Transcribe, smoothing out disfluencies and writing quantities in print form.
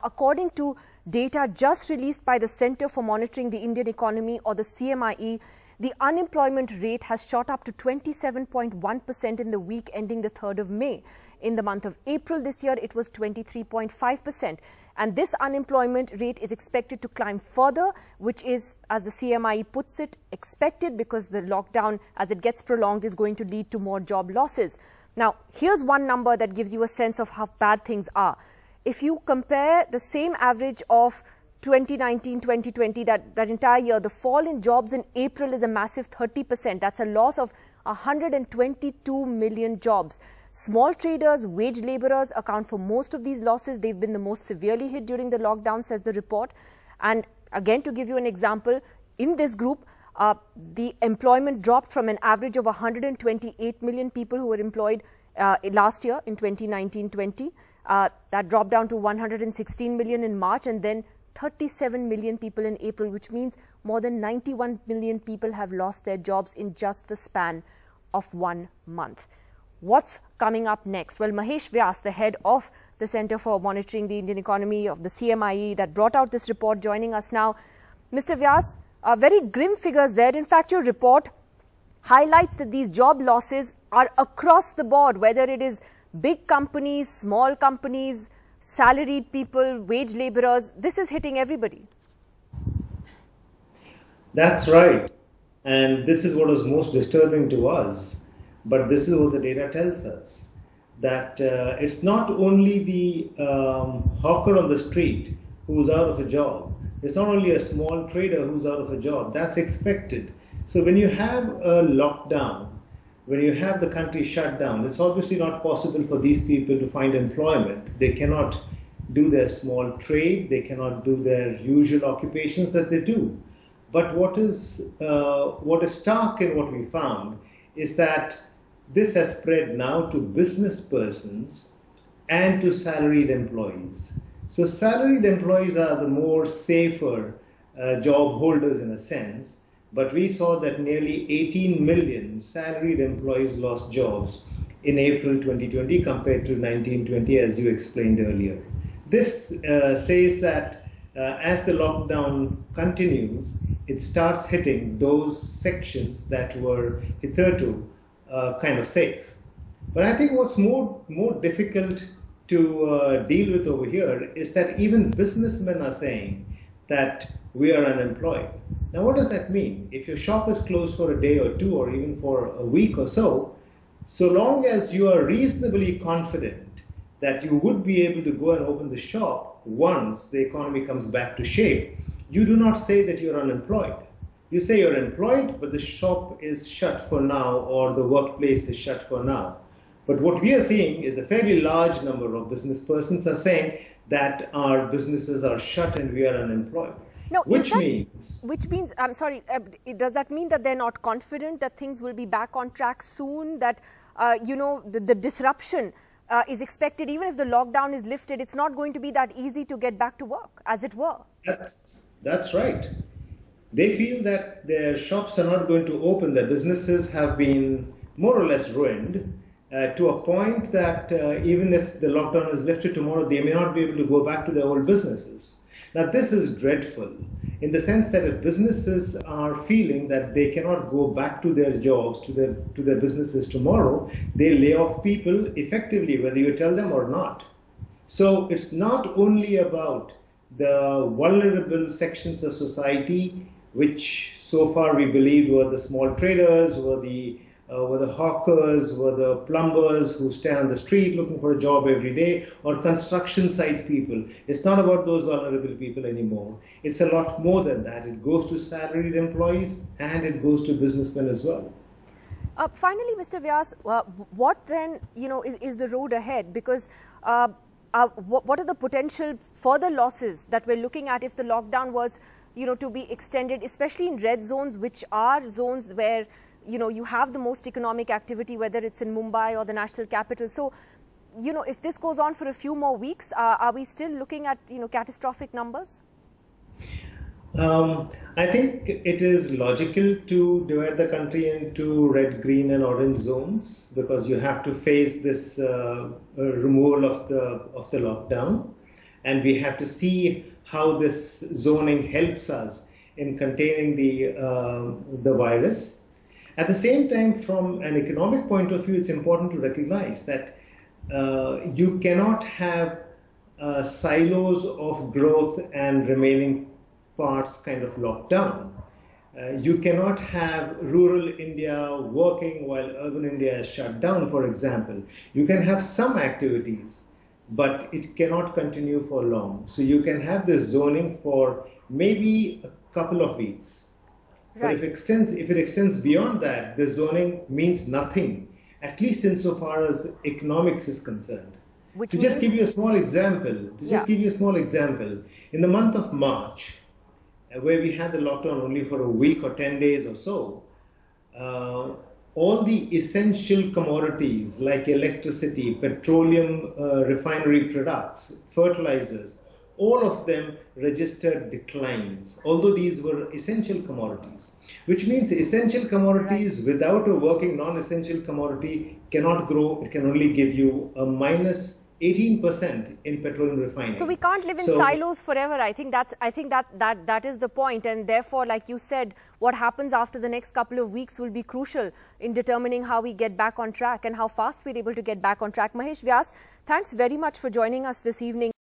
according to data just released by the Center for Monitoring the Indian Economy, or the CMIE, the unemployment rate has shot up to 27.1% in the week ending the 3rd of May. In the month of April this year, it was 23.5%. And this unemployment rate is expected to climb further, which is, as the CMIE puts it, expected because the lockdown, as it gets prolonged, is going to lead to more job losses. Now, here's one number that gives you a sense of how bad things are. If you compare the same average of 2019-2020, that entire year, the fall in jobs in April is a massive 30%. That's a loss of 122 million jobs. Small traders, wage laborers account for most of these losses. They've been the most severely hit during the lockdown, says the report. And again, to give you an example, in this group, the employment dropped from an average of 128 million people who were employed last year in 2019-20. That dropped down to 116 million in March, and then 37 million people in April, which means more than 91 million people have lost their jobs in just the span of 1 month. What's coming up next? Well, Mahesh Vyas, the head of the Center for Monitoring the Indian Economy of the CMIE that brought out this report, joining us now. Mr. Vyas, very grim figures there. In fact, your report highlights that these job losses are across the board, whether it is big companies, small companies, salaried people, wage laborers. This is hitting everybody. That's right. And this is what is most disturbing to us. But this is what the data tells us, that it's not only the hawker on the street who's out of a job. It's not only a small trader who's out of a job. That's expected. So when you have a lockdown, when you have the country shut down, it's obviously not possible for these people to find employment. They cannot do their small trade. They cannot do their usual occupations that they do. But what is stark in what we found is that this has spread now to business persons and to salaried employees. So salaried employees are the more safer job holders in a sense, but we saw that nearly 18 million salaried employees lost jobs in April 2020 compared to 1920, as you explained earlier. This says that as the lockdown continues, it starts hitting those sections that were hitherto kind of safe. But I think what's more difficult to deal with over here is that even businessmen are saying that we are unemployed. Now, what does that mean? If your shop is closed for a day or two or even for a week or so long as you are reasonably confident that you would be able to go and open the shop once the economy comes back to shape, you do not say that you're unemployed. You say you're employed, but the shop is shut for now, or the workplace is shut for now. But what we are seeing is a fairly large number of business persons are saying that our businesses are shut and we are unemployed. Now, which means, I'm sorry, does that mean that they're not confident that things will be back on track soon, that, the disruption is expected, even if the lockdown is lifted, it's not going to be that easy to get back to work, as it were? That's right. They feel that their shops are not going to open. Their businesses have been more or less ruined to a point that even if the lockdown is lifted tomorrow, they may not be able to go back to their old businesses. Now, this is dreadful in the sense that if businesses are feeling that they cannot go back to their jobs, to their businesses tomorrow, they lay off people effectively, whether you tell them or not. So it's not only about the vulnerable sections of society, which so far we believed were the small traders, were the hawkers, were the plumbers who stand on the street looking for a job every day, or construction site people. It's not about those vulnerable people anymore. It's a lot more than that. It goes to salaried employees and it goes to businessmen as well. Finally, Mr. Vyas, what then is the road ahead? Because what are the potential further losses that we're looking at if the lockdown was to be extended, especially in red zones, which are zones where you have the most economic activity, whether it's in Mumbai or the national capital. So, if this goes on for a few more weeks, are we still looking at, catastrophic numbers? I think it is logical to divide the country into red, green and orange zones, because you have to face this removal of the lockdown. and we have to see how this zoning helps us in containing the virus. At the same time, from an economic point of view, it's important to recognize that you cannot have silos of growth and remaining parts kind of locked down. You cannot have rural India working while urban India is shut down, for example. You can have some activities, but it cannot continue for long. So you can have this zoning for maybe a couple of weeks. Right. But if it extends beyond that, the zoning means nothing, at least insofar as economics is concerned. To just give you a small example, in the month of March, where we had the lockdown only for a week or 10 days or so, all the essential commodities like electricity, petroleum refinery products, fertilizers, all of them registered declines, although these were essential commodities, which means essential commodities without a working non-essential commodity cannot grow. It can only give you a minus 18% in petroleum refining. So we can't live in silos forever. I think that is the point, and therefore, like you said, what happens after the next couple of weeks will be crucial in determining how we get back on track and how fast we're able to get back on track. Mahesh Vyas, thanks very much for joining us this evening.